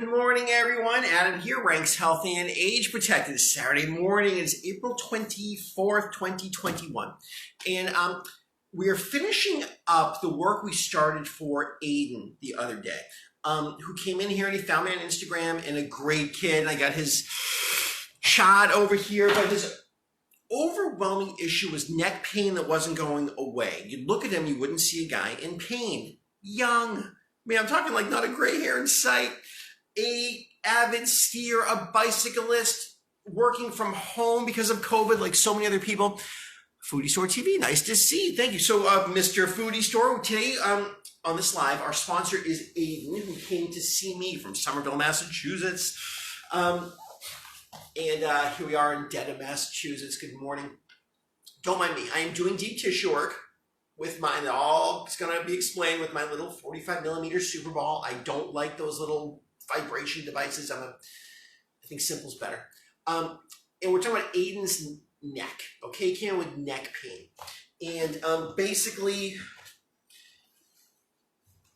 Good morning, everyone. Adam here, Ranks Healthy and Age Protected. Saturday morning is April 24th, 2021. And we're finishing up the work we started for Aiden the other day, who came in here and he found me on Instagram, and a great kid. And I got his shot over here, but his overwhelming issue was neck pain that wasn't going away. You'd look at him, you wouldn't see a guy in pain. Young. I mean, I'm talking like not a gray hair in sight. A avid skier, a bicyclist, working from home because of COVID, like so many other people. Foodie Store TV, nice to see. Thank you. So, Mr. Foodie Store, today on this live, our sponsor is Aiden, who came to see me from Somerville, Massachusetts. And here we are in Dedham, Massachusetts. Good morning. Don't mind me. I am doing deep tissue work with mine. All it's going to be explained with my little 45 millimeter Super Ball. I don't like those little vibration devices. I think simple's better. And we're talking about Aiden's neck. Okay, he came with neck pain. And basically,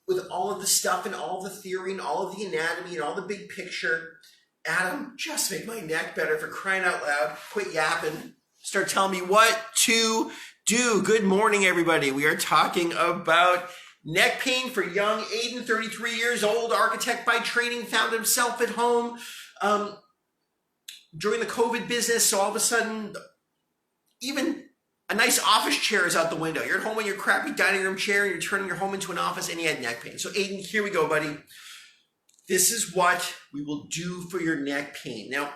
with all of the stuff and all the theory and all of the anatomy and all the big picture, Adam, just make my neck better, for crying out loud. Quit yapping. Start telling me what to do. Good morning, everybody. We are talking about neck pain for young Aiden, 33 years old, architect by training, found himself at home during the COVID business. So all of a sudden, even a nice office chair is out the window. You're at home in your crappy dining room chair and you're turning your home into an office, and you had neck pain. So Aiden, here we go, buddy. This is what we will do for your neck pain. Now,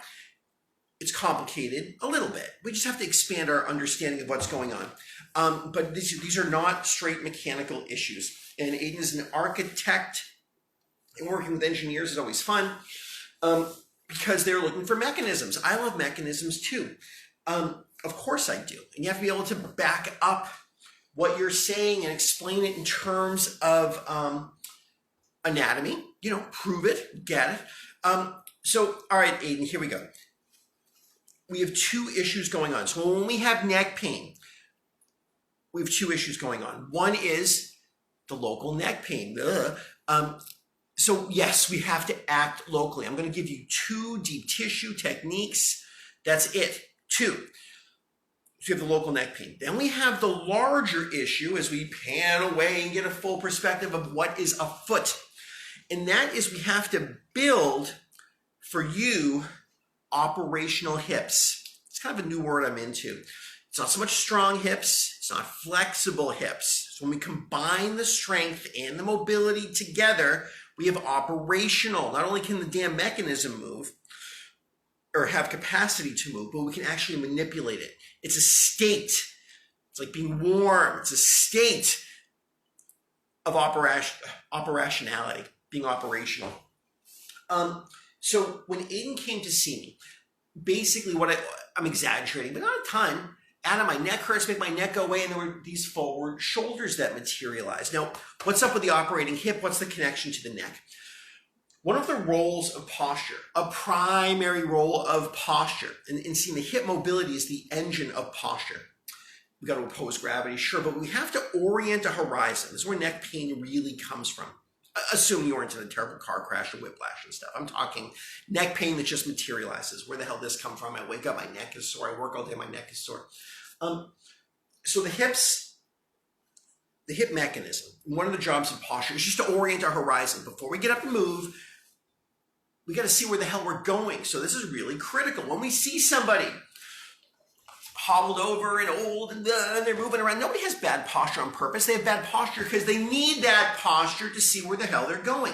it's complicated a little bit. We just have to expand our understanding of what's going on. But these are not straight mechanical issues. And Aiden is an architect, and working with engineers is always fun because they're looking for mechanisms. I love mechanisms too. Of course I do. And you have to be able to back up what you're saying and explain it in terms of anatomy, prove it, get it. So, all right, Aiden, here we go. We have two issues going on. So when we have neck pain, we have two issues going on. One is the local neck pain. So yes, we have to act locally. I'm going to give you two deep tissue techniques. That's it. Two. So you have the local neck pain. Then we have the larger issue as we pan away and get a full perspective of what is afoot. And that is, we have to build for you operational hips. It's kind of a new word I'm into. It's not so much strong hips. It's not flexible hips. So when we combine the strength and the mobility together, we have operational. Not only can the damn mechanism move or have capacity to move, but we can actually manipulate it. It's a state. It's like being warm. It's a state of operationality, being operational. So when Aiden came to see me, basically I'm exaggerating, but not a ton. Adam, my neck hurts, make my neck go away, and there were these forward shoulders that materialized. Now, what's up with the operating hip? What's the connection to the neck? One of the roles of posture, a primary role of posture, and seeing the hip mobility is the engine of posture. We got to oppose gravity, sure, but we have to orient a horizon. This is where neck pain really comes from. Assuming you weren't in a terrible car crash or whiplash and stuff. I'm talking neck pain that just materializes. Where the hell did this come from? I wake up, my neck is sore. I work all day, my neck is sore. So the hip mechanism, one of the jobs of posture is just to orient our horizon. Before we get up and move, we got to see where the hell we're going. So this is really critical. When we see somebody hobbled over and old and they're moving around, nobody has bad posture on purpose. They have bad posture because they need that posture to see where the hell they're going.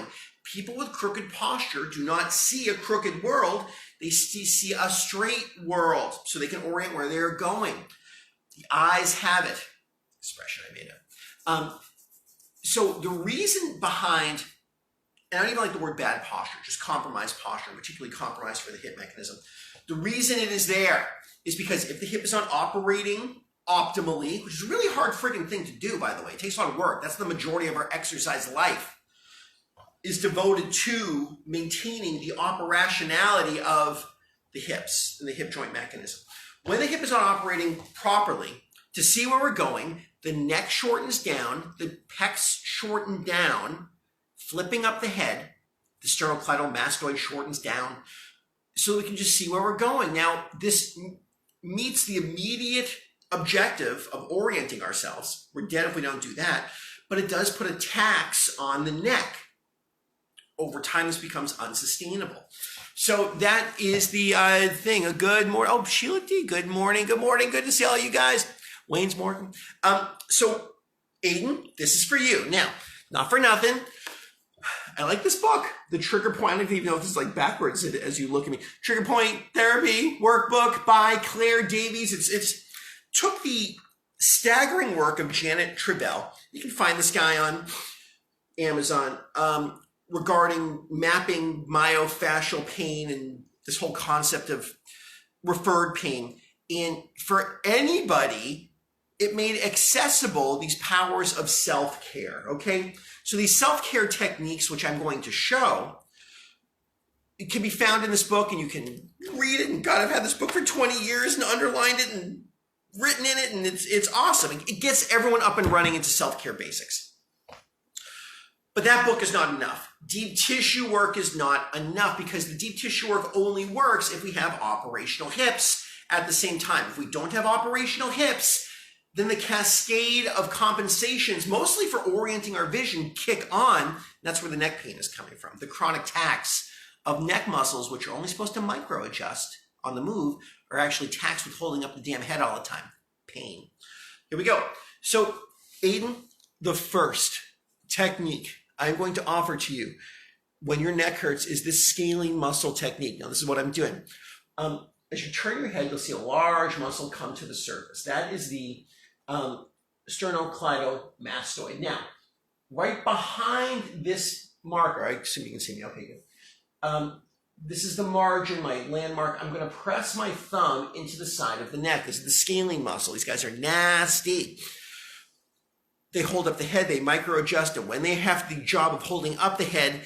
People with crooked posture do not see a crooked world. They see a straight world so they can orient where they're going. The eyes have it. Expression I made up. So the reason behind, and I don't even like the word bad posture, just compromised posture, particularly compromised for the hip mechanism. The reason it is there is because if the hip is not operating optimally, which is a really hard freaking thing to do, by the way, it takes a lot of work. That's the majority of our exercise life, is devoted to maintaining the operationality of the hips and the hip joint mechanism. When the hip is not operating properly, to see where we're going, the neck shortens down, the pecs shorten down, flipping up the head, the sternocleidomastoid shortens down so we can just see where we're going. Now, this meets the immediate objective of orienting ourselves. We're dead if we don't do that, but it does put a tax on the neck. Over time, this becomes unsustainable. So that is the thing. A good morning. Oh, Sheila D, good morning. Good morning. Good to see all you guys. Wayne's Morgan. So Aiden, this is for you. Now, not for nothing. I like this book, The Trigger Point. I don't even know if this is like backwards as you look at me. Trigger Point Therapy Workbook by Claire Davies. It's took the staggering work of Janet Tribell. You can find this guy on Amazon. Regarding mapping myofascial pain and this whole concept of referred pain. And for anybody, it made accessible these powers of self-care, okay? So these self-care techniques, which I'm going to show, it can be found in this book, and you can read it. And God, I've had this book for 20 years and underlined it and written in it, and it's awesome. It gets everyone up and running into self-care basics. But that book is not enough. Deep tissue work is not enough because the deep tissue work only works if we have operational hips at the same time. If we don't have operational hips, then the cascade of compensations, mostly for orienting our vision, kick on. That's where the neck pain is coming from. The chronic tax of neck muscles, which are only supposed to micro adjust on the move, are actually taxed with holding up the damn head all the time. Pain. Here we go. So, Aiden, the first technique I'm going to offer to you when your neck hurts is this scaling muscle technique. Now, this is what I'm doing. As you turn your head, you'll see a large muscle come to the surface. That is the sternocleidomastoid. Now, right behind this marker, I assume you can see me, okay, good. This is the margin, my landmark. I'm going to press my thumb into the side of the neck. This is the scaling muscle. These guys are nasty. They hold up the head, they micro-adjust, and when they have the job of holding up the head,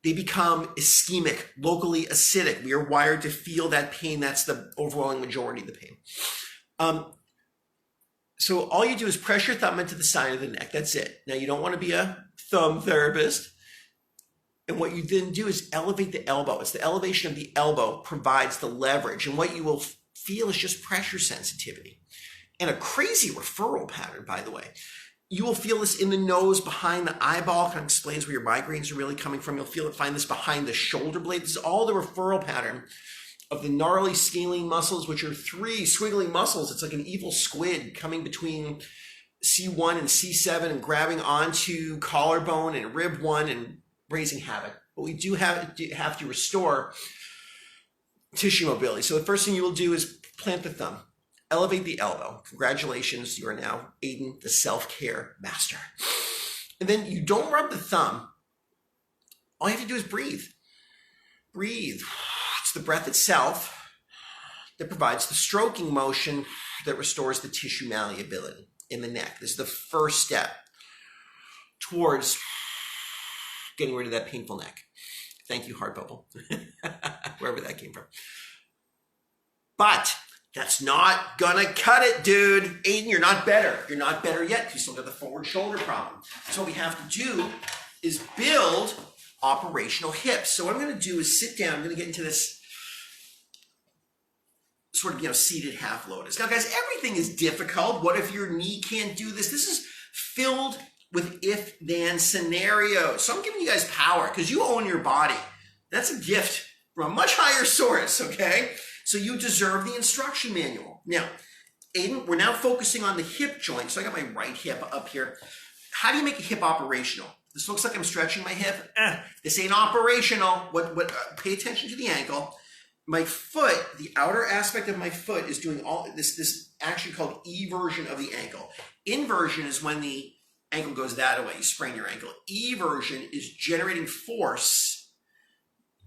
they become ischemic, locally acidic. We are wired to feel that pain. That's the overwhelming majority of the pain. So all you do is press your thumb into the side of the neck. That's it. Now, you don't want to be a thumb therapist. And what you then do is elevate the elbow. It's the elevation of the elbow provides the leverage. And what you will feel is just pressure sensitivity. And a crazy referral pattern, by the way. You will feel this in the nose, behind the eyeball. Kind of explains where your migraines are really coming from. You'll find this behind the shoulder blade. This is all the referral pattern of the gnarly scaling muscles, which are three squiggly muscles. It's like an evil squid coming between C1 and C7 and grabbing onto collarbone and rib 1 and raising havoc. But we do have to restore tissue mobility. So the first thing you will do is plant the thumb. Elevate the elbow. Congratulations, you are now Aiden, the self-care master. And then you don't rub the thumb. All you have to do is breathe. Breathe. It's the breath itself that provides the stroking motion that restores the tissue malleability in the neck. This is the first step towards getting rid of that painful neck. Thank you, heart bubble, wherever that came from. But that's not gonna cut it, dude. Aiden, you're not better. You're not better yet because you still got the forward shoulder problem. So what we have to do is build operational hips. So what I'm gonna do is sit down. I'm gonna get into this sort of, seated half lotus. Now, guys, everything is difficult. What if your knee can't do this? This is filled with if-then scenarios. So I'm giving you guys power because you own your body. That's a gift from a much higher source, okay? So you deserve the instruction manual. Now, Aiden, we're now focusing on the hip joint. So I got my right hip up here. How do you make a hip operational? This looks like I'm stretching my hip. This ain't operational. Pay attention to the ankle. My foot, the outer aspect of my foot is doing all this action called eversion of the ankle. Inversion is when the ankle goes that way. You sprain your ankle. Eversion is generating force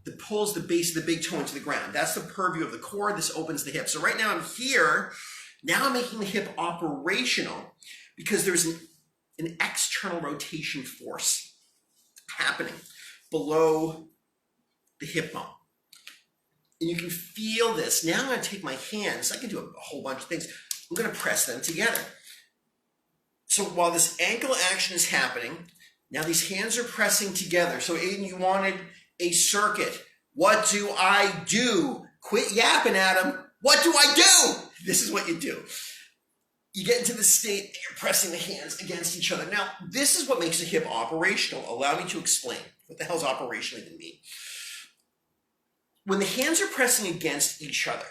that pulls the base of the big toe into the ground. That's the purview of the core. This opens the hip. So right now I'm here. Now I'm making the hip operational because there's an external rotation force happening below the hip bone. And you can feel this. Now I'm going to take my hands. I can do a whole bunch of things. I'm going to press them together. So while this ankle action is happening, now these hands are pressing together. So Aiden, you wanted a circuit. What do I do? Quit yapping, Adam. What do I do? This is what you do. You get into the state that you're pressing the hands against each other. Now, this is what makes a hip operational. Allow me to explain. What the hell is operational even mean? When the hands are pressing against each other,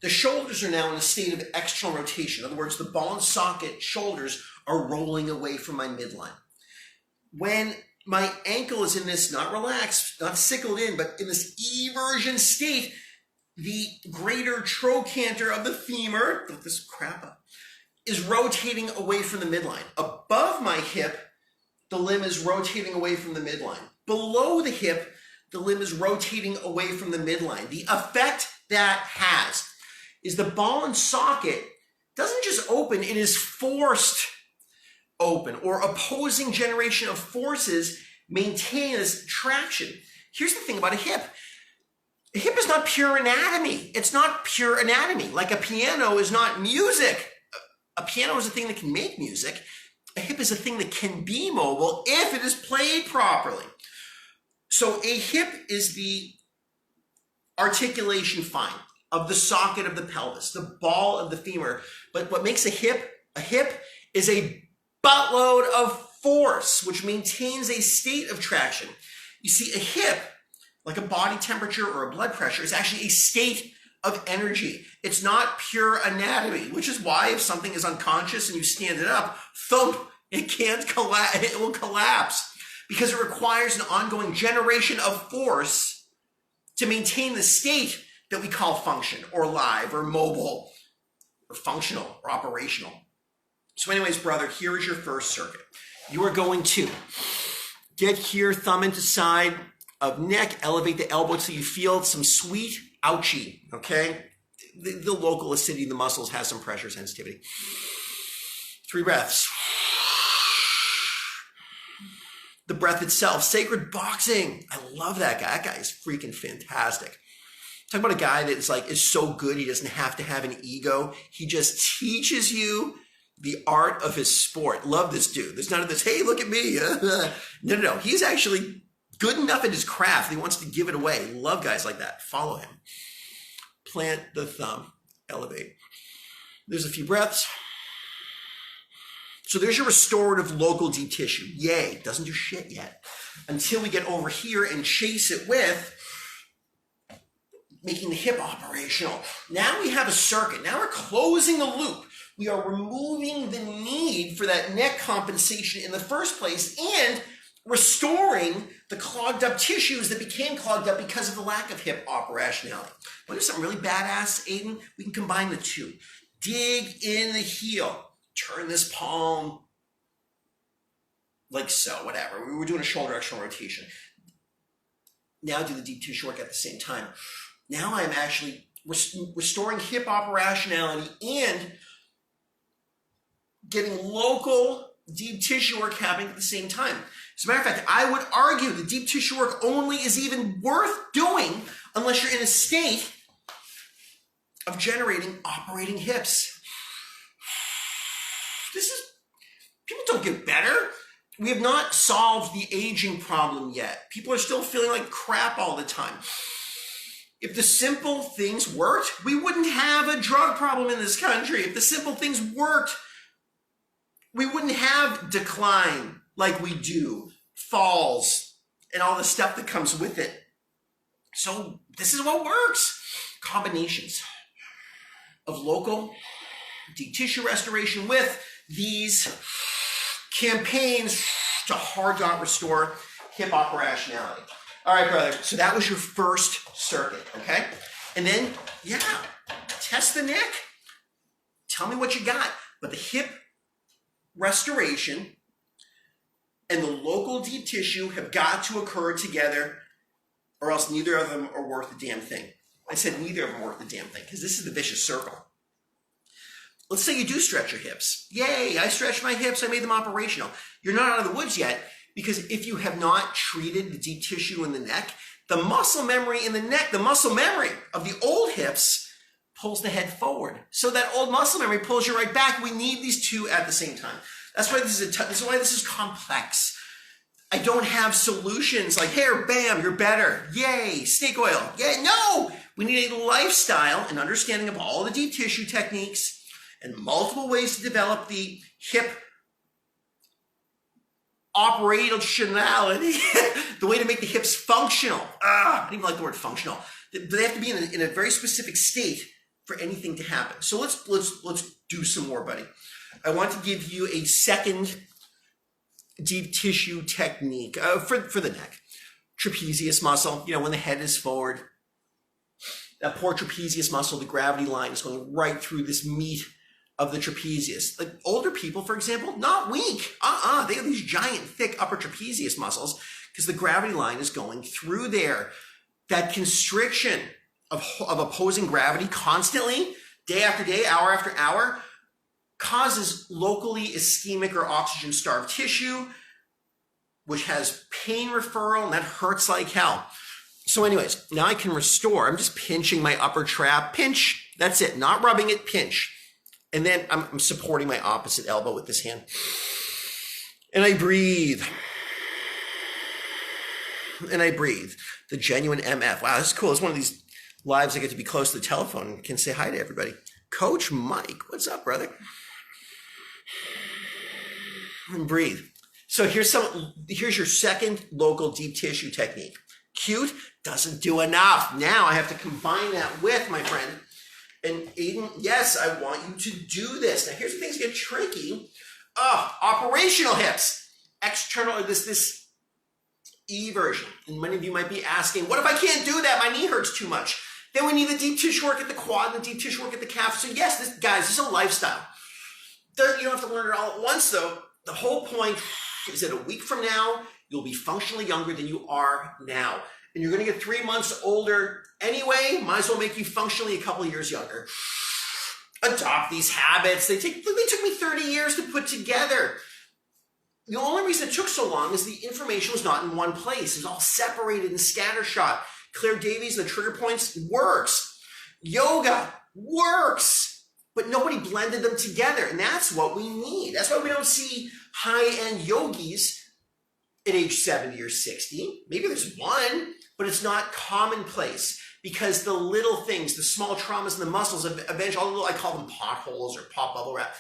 the shoulders are now in a state of external rotation. In other words, the ball and socket shoulders are rolling away from my midline. When my ankle is in this, not relaxed, not sickled in, but in this eversion state, the greater trochanter of the femur, look this crap up, is rotating away from the midline. Above my hip, the limb is rotating away from the midline. Below the hip, the limb is rotating away from the midline. The effect that has is the ball and socket doesn't just open, it is forced open, or opposing generation of forces maintains traction. Here's the thing about a hip. A hip is not pure anatomy. It's not pure anatomy. Like a piano is not music. A piano is a thing that can make music. A hip is a thing that can be mobile if it is played properly. So a hip is the articulation fine of the socket of the pelvis, the ball of the femur. But what makes a hip is a buttload of force, which maintains a state of traction. You see, a hip, like a body temperature or a blood pressure, is actually a state of energy. It's not pure anatomy, which is why if something is unconscious and you stand it up, thump, it can't collapse, it will collapse, because it requires an ongoing generation of force to maintain the state that we call function or live or mobile or functional or operational. So anyways, brother, here is your first circuit. You are going to get here, thumb into side of neck, elevate the elbow so you feel some sweet ouchie, okay? The local acidity of the muscles has some pressure sensitivity. 3 breaths. The breath itself, sacred boxing. I love that guy. That guy is freaking fantastic. Talk about a guy that is so good he doesn't have to have an ego. He just teaches you the art of his sport. Love this dude. There's none of this, hey, look at me. No. He's actually good enough at his craft. He wants to give it away. Love guys like that. Follow him. Plant the thumb. Elevate. There's a few breaths. So there's your restorative local deep tissue. Yay. Doesn't do shit yet. Until we get over here and chase it with making the hip operational. Now we have a circuit. Now we're closing the loop. We are removing the need for that neck compensation in the first place and restoring the clogged up tissues that became clogged up because of the lack of hip operationality. Want to do something really badass, Aiden? We can combine the two. Dig in the heel. Turn this palm like so, whatever. We were doing a shoulder external rotation. Now do the deep tissue work at the same time. Now I'm actually restoring hip operationality and getting local deep tissue work happening at the same time. As a matter of fact, I would argue the deep tissue work only is even worth doing unless you're in a state of generating operating hips. People don't get better. We have not solved the aging problem yet. People are still feeling like crap all the time. If the simple things worked, we wouldn't have a drug problem in this country. If the simple things worked, we wouldn't have decline like we do, falls, and all the stuff that comes with it. So this is what works. Combinations of local deep tissue restoration with these campaigns to hard-got restore hip operationality. All right, brother, so that was your first circuit, okay? And then, test the neck. Tell me what you got. But the hip restoration and the local deep tissue have got to occur together, or else neither of them are worth the damn thing. I said neither of them are worth the damn thing, because this is the vicious circle. Let's say you do stretch your hips. Yay, I stretched my hips, I made them operational. You're not out of the woods yet, because if you have not treated the deep tissue in the neck, the muscle memory in the neck, the muscle memory of the old hips pulls the head forward. So that old muscle memory pulls you right back. We need these two at the same time. That's why this is why this is complex. I don't have solutions like, here, bam, you're better. Yay, snake oil. Yay, no! We need a lifestyle and understanding of all the deep tissue techniques and multiple ways to develop the hip operationality, the way to make the hips functional. I don't even like the word functional. They have to be in a very specific state for anything to happen. So let's do some more, buddy. I want to give you a second deep tissue technique for the neck. Trapezius muscle, when the head is forward. That poor trapezius muscle, the gravity line is going right through this meat of the trapezius. Like older people, for example, not weak. They have these giant, thick upper trapezius muscles because the gravity line is going through there. That constriction of opposing gravity constantly, day after day, hour after hour, causes locally ischemic or oxygen-starved tissue, which has pain referral, and that hurts like hell. So anyways, now I can restore. I'm just pinching my upper trap. Pinch. That's it. Not rubbing it. Pinch. And then I'm supporting my opposite elbow with this hand. And I breathe. And I breathe. The genuine MF. Wow, this is cool. It's one of these lives I get to be close to the telephone and can say hi to everybody. Coach Mike, what's up, brother? And breathe. So here's your second local deep tissue technique. Cute doesn't do enough. Now I have to combine that with, my friend. And Aiden, yes, I want you to do this. Now here's where things get tricky. Operational hips. External, this E version. And many of you might be asking, what if I can't do that? My knee hurts too much. Then we need the deep tissue work at the quad and the deep tissue work at the calf. So yes, this is a lifestyle. You don't have to learn it all at once though. The whole point is that a week from now, you'll be functionally younger than you are now. And you're going to get 3 months older anyway. Might as well make you functionally a couple of years younger. Adopt these habits. They took me 30 years to put together. The only reason it took so long is the information was not in one place. It was all separated and scattershot. Claire Davies, the trigger points, works. Yoga works. But nobody blended them together. And that's what we need. That's why we don't see high-end yogis at age 70 or 60. Maybe there's one, but it's not commonplace because the little things, the small traumas in the muscles, eventually, I call them potholes or pop bubble wrap.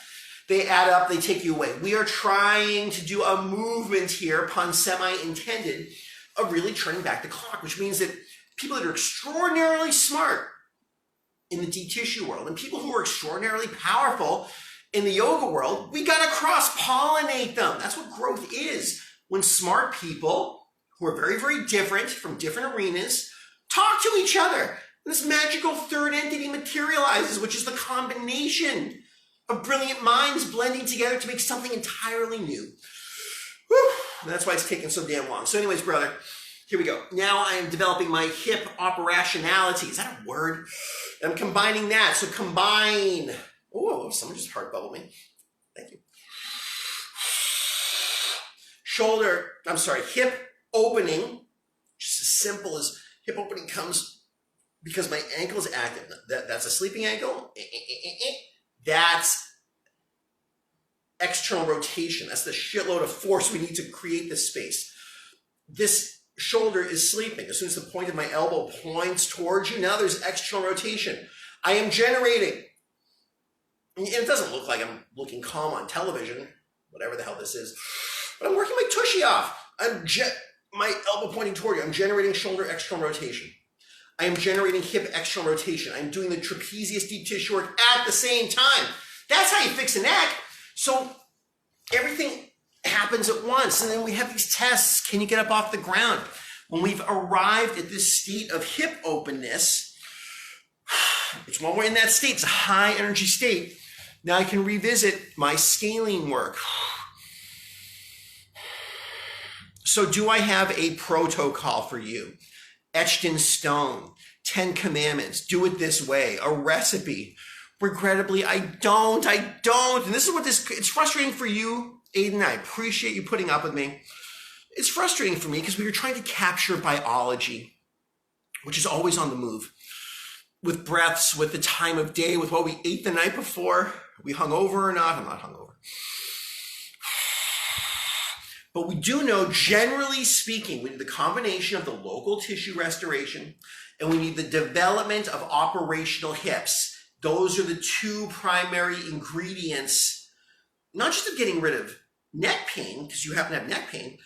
They add up, they take you away. We are trying to do a movement here, pun semi-intended, of really turning back the clock, which means that people that are extraordinarily smart in the deep tissue world and people who are extraordinarily powerful in the yoga world, we got to cross-pollinate them. That's what growth is. When smart people who are very, very different from different arenas talk to each other. This magical third entity materializes, which is the combination of brilliant minds blending together to make something entirely new. Whew. That's why it's taking so damn long. So anyways, brother, here we go. Now I am developing my hip operationality. Is that a word? I'm combining that. So combine. Oh, someone just heart bubbled me. Thank you. Hip opening, just as simple as hip opening comes because my ankle is active. That's a sleeping ankle. That's external rotation. That's the shitload of force we need to create this space. This shoulder is sleeping. As soon as the point of my elbow points towards you, now there's external rotation. I am generating. And it doesn't look like I'm looking calm on television, whatever the hell this is. But I'm working my tushy off. My elbow pointing toward you. I'm generating shoulder external rotation. I am generating hip external rotation. I'm doing the trapezius deep tissue work at the same time. That's how you fix a neck. So everything happens at once. And then we have these tests. Can you get up off the ground? When we've arrived at this state of hip openness, which when we're in that state, it's a high energy state. Now I can revisit my scalene work. So do I have a protocol for you? Etched in stone, 10 commandments, do it this way, a recipe. Regrettably, I don't. And this is what it's frustrating for you, Aiden. I appreciate you putting up with me. It's frustrating for me because we were trying to capture biology, which is always on the move. With breaths, with the time of day, with what we ate the night before. Are we hungover or not? I'm not hungover. But we do know, generally speaking, we need the combination of the local tissue restoration and we need the development of operational hips. Those are the two primary ingredients, not just of getting rid of neck pain, because you happen to have neck pain,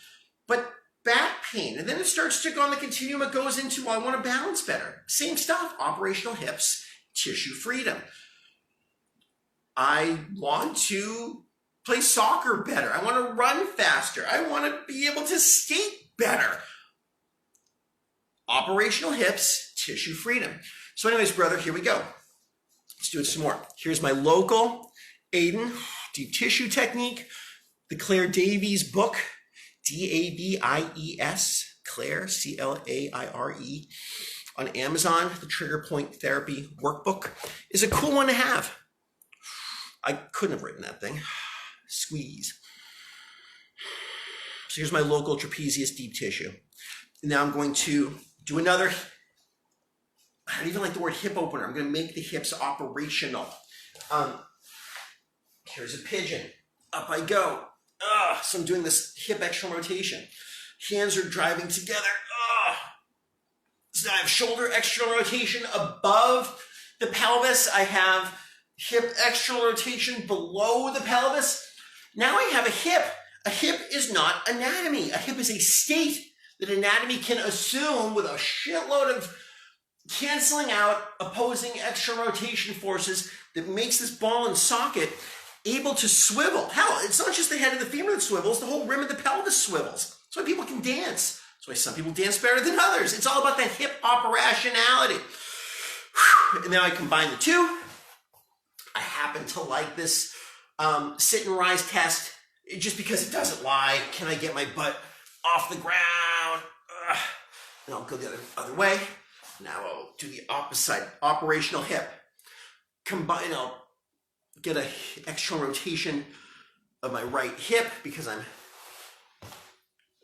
but back pain. And then it starts to go on the continuum. It goes into, well, I want to balance better. Same stuff, operational hips, tissue freedom. I want to play soccer better. I want to run faster. I want to be able to skate better. Operational hips, tissue freedom. So anyways, brother, here we go. Let's do it some more. Here's my local Aiden deep tissue technique, the Claire Davies book, Davies, Claire, Claire, on Amazon. The Trigger Point Therapy Workbook is a cool one to have. I couldn't have written that thing. Squeeze. So here's my local trapezius deep tissue. Now I'm going to do another, I don't even like the word hip opener. I'm going to make the hips operational. Here's a pigeon. Up I go. So I'm doing this hip external rotation. Hands are driving together. So I have shoulder external rotation above the pelvis. I have hip external rotation below the pelvis. Now I have a hip. A hip is not anatomy. A hip is a state that anatomy can assume with a shitload of canceling out opposing external rotation forces that makes this ball and socket able to swivel. Hell, it's not just the head of the femur that swivels, the whole rim of the pelvis swivels. That's why people can dance. That's why some people dance better than others. It's all about that hip operationality. And now I combine the two. I happen to like this sit and rise test just because it doesn't lie. Can I get my butt off the ground? And I'll go the other way. Now I'll do the opposite, operational hip. Combine, I'll get an external rotation of my right hip because I'm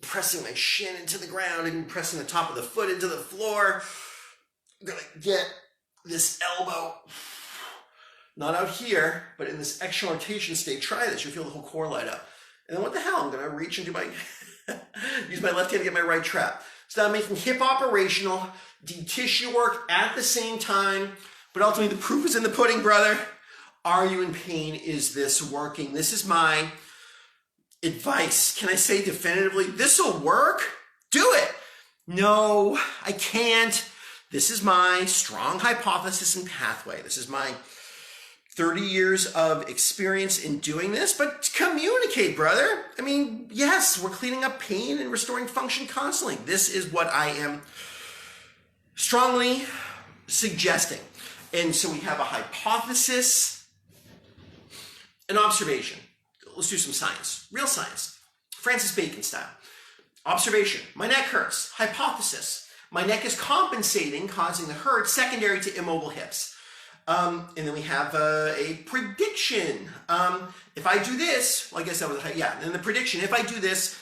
pressing my shin into the ground and pressing the top of the foot into the floor. I'm gonna get this elbow, not out here, but in this external rotation state. Try this, you'll feel the whole core light up. And then what the hell? I'm gonna reach and do my, use my left hand to get my right trap. So now I'm making hip operational, deep tissue work at the same time, but ultimately the proof is in the pudding, brother. Are you in pain? Is this working? This is my advice. Can I say definitively, this will work? Do it. No, I can't. This is my strong hypothesis and pathway. This is my 30 years of experience in doing this, but communicate, brother. I mean, yes, we're cleaning up pain and restoring function constantly. This is what I am strongly suggesting. And so we have a hypothesis, an observation. Let's do some science, real science, Francis Bacon style. Observation, my neck hurts. Hypothesis, my neck is compensating, causing the hurt, secondary to immobile hips. And then we have a prediction. If I do this, well, I guess that was, yeah, and then the prediction, if I do this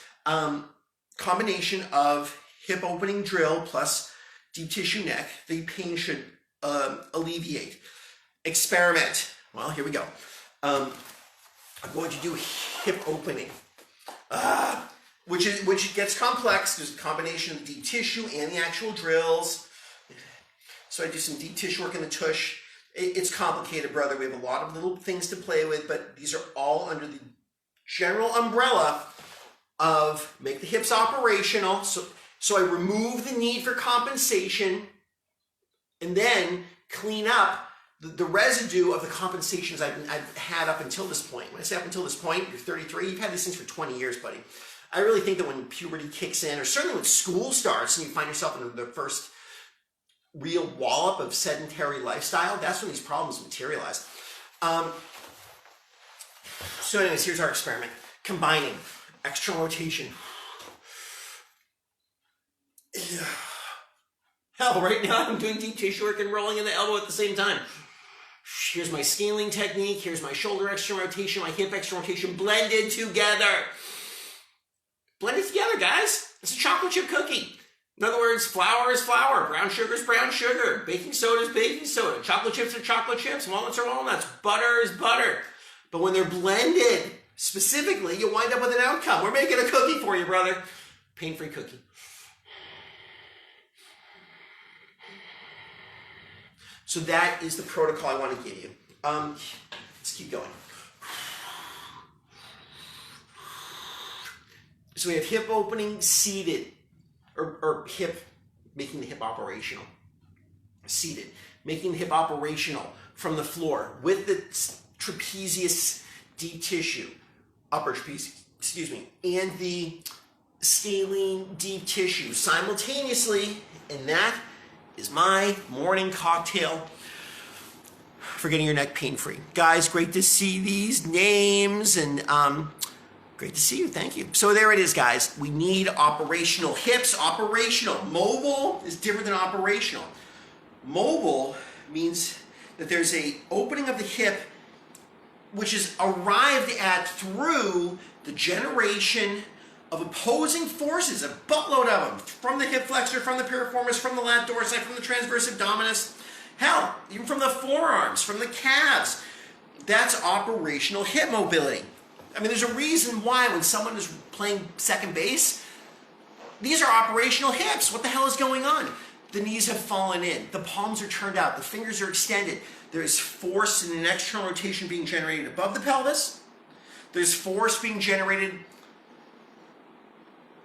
combination of hip opening drill plus deep tissue neck, the pain should alleviate. Experiment. Well, here we go. I'm going to do hip opening, which gets complex. There's a combination of deep tissue and the actual drills. So I do some deep tissue work in the tush. It's complicated, brother. We have a lot of little things to play with, but these are all under the general umbrella of make the hips operational. So I remove the need for compensation and then clean up the residue of the compensations I've had up until this point. When I say up until this point, you're 33, you've had these things for 20 years, buddy. I really think that when puberty kicks in, or certainly when school starts and you find yourself in the first real wallop of sedentary lifestyle, that's when these problems materialize. So anyways, here's our experiment. Combining external rotation. Hell, right now I'm doing deep tissue work and rolling in the elbow at the same time. Here's my scaling technique. Here's my shoulder external rotation, my hip external rotation blended together. Blended together, guys. It's a chocolate chip cookie. In other words, flour is flour, brown sugar is brown sugar, baking soda is baking soda, chocolate chips are chocolate chips, walnuts are walnuts, butter is butter. But when they're blended Specifically, you'll wind up with an outcome. We're making a cookie for you, brother. Pain-free cookie. So that is the protocol I want to give you. Let's keep going. So we have hip opening, seated, or hip, making the hip operational. Seated, making the hip operational from the floor with the trapezius deep tissue, upper trapezius, excuse me, and the scalene deep tissue simultaneously, and that is my morning cocktail for getting your neck pain-free. Guys, great to see these names, and great to see you. Thank you. So there it is, guys. We need operational hips. Operational. Mobile is different than operational. Mobile means that there's a opening of the hip which is arrived at through the generation of opposing forces, a buttload of them, from the hip flexor, from the piriformis, from the lat dorsi, from the transverse abdominis, hell, even from the forearms, from the calves. That's operational hip mobility. I mean, there's a reason why when someone is playing second base, these are operational hips. What the hell is going on? The knees have fallen in. The palms are turned out. The fingers are extended. There's force and an external rotation being generated above the pelvis. There's force being generated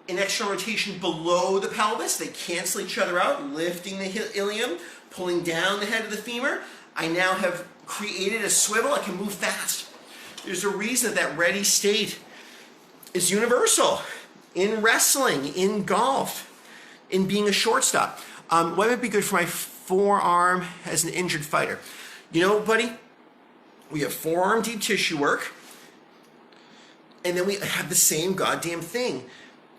in external rotation below the pelvis. They cancel each other out, lifting the ilium, pulling down the head of the femur. I now have created a swivel. I can move fast. There's a reason that ready state is universal in wrestling, in golf, in being a shortstop. What might be good for my forearm as an injured fighter? You know, buddy, we have forearm deep tissue work, and then we have the same goddamn thing.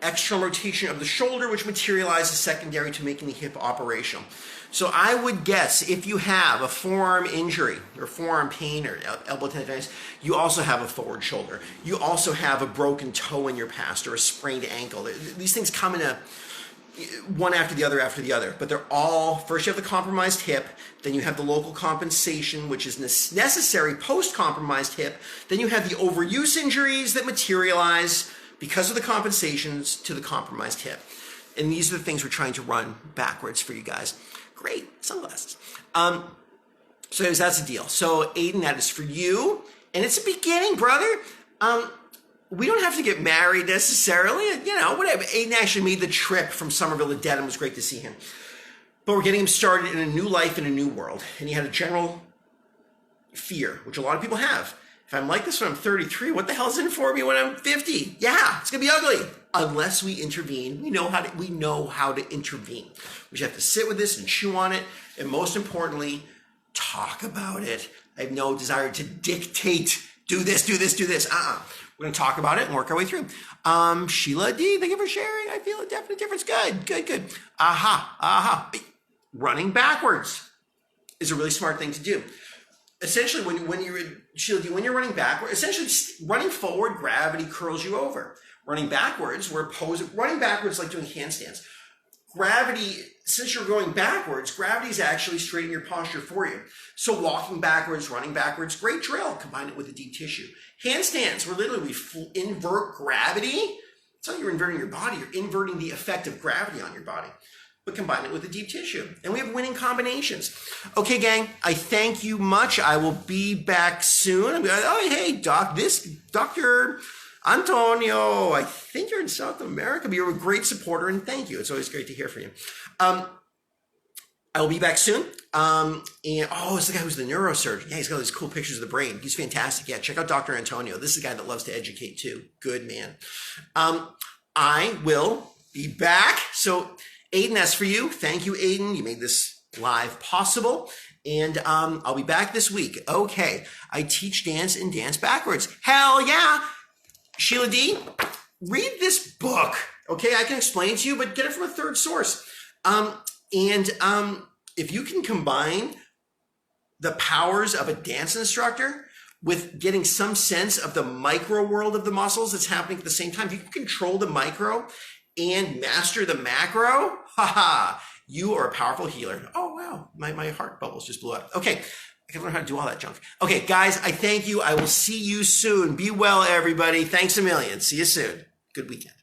External rotation of the shoulder, which materializes secondary to making the hip operational. So I would guess if you have a forearm injury or forearm pain or elbow tendonitis, you also have a forward shoulder. You also have a broken toe in your past or a sprained ankle. These things come in a one after the other, but they're all, first you have the compromised hip, then you have the local compensation, which is necessary post-compromised hip, then you have the overuse injuries that materialize because of the compensations to the compromised hip. And these are the things we're trying to run backwards for you guys. Great, sunglasses. So anyways, that's the deal. So Aiden, that is for you. And it's a beginning, brother. We don't have to get married necessarily. You know, whatever. Aiden actually made the trip from Somerville to Dedham. It was great to see him. But we're getting him started in a new life, in a new world. And he had a general fear, which a lot of people have. If I'm like this when I'm 33, what the hell's in for me when I'm 50? Yeah, it's gonna be ugly. Unless we intervene, we know how to intervene. We just have to sit with this and chew on it, and most importantly, talk about it. I have no desire to dictate, do this. We're gonna talk about it and work our way through. Sheila D, thank you for sharing. I feel a definite difference. Good. Aha. Running backwards is a really smart thing to do. Essentially, when you're running backward, essentially running forward, gravity curls you over. Running backwards, running backwards like doing handstands. Gravity, since you're going backwards, gravity is actually straightening your posture for you. So walking backwards, running backwards, great drill. Combine it with the deep tissue. Handstands, where literally we invert gravity. It's not you're inverting your body, you're inverting the effect of gravity on your body. But combine it with the deep tissue. And we have winning combinations. Okay, gang, I thank you much. I will be back soon. Hey, Dr. Antonio, I think you're in South America, but you're a great supporter, and thank you. It's always great to hear from you. I will be back soon. It's the guy who's the neurosurgeon. Yeah, he's got these cool pictures of the brain. He's fantastic. Yeah, check out Dr. Antonio. This is a guy that loves to educate too. Good man. I will be back. So Aiden, that's for you. Thank you, Aiden. You made this live possible. And I'll be back this week. Okay, I teach dance and dance backwards. Hell yeah. Sheila D, read this book. Okay, I can explain it to you, but get it from a third source. If you can combine the powers of a dance instructor with getting some sense of the micro world of the muscles that's happening at the same time, if you can control the micro and master the macro, you are a powerful healer. Oh, wow, my heart bubbles just blew up. Okay, I can learn how to do all that junk. Okay, guys, I thank you. I will see you soon. Be well, everybody. Thanks a million. See you soon. Good weekend.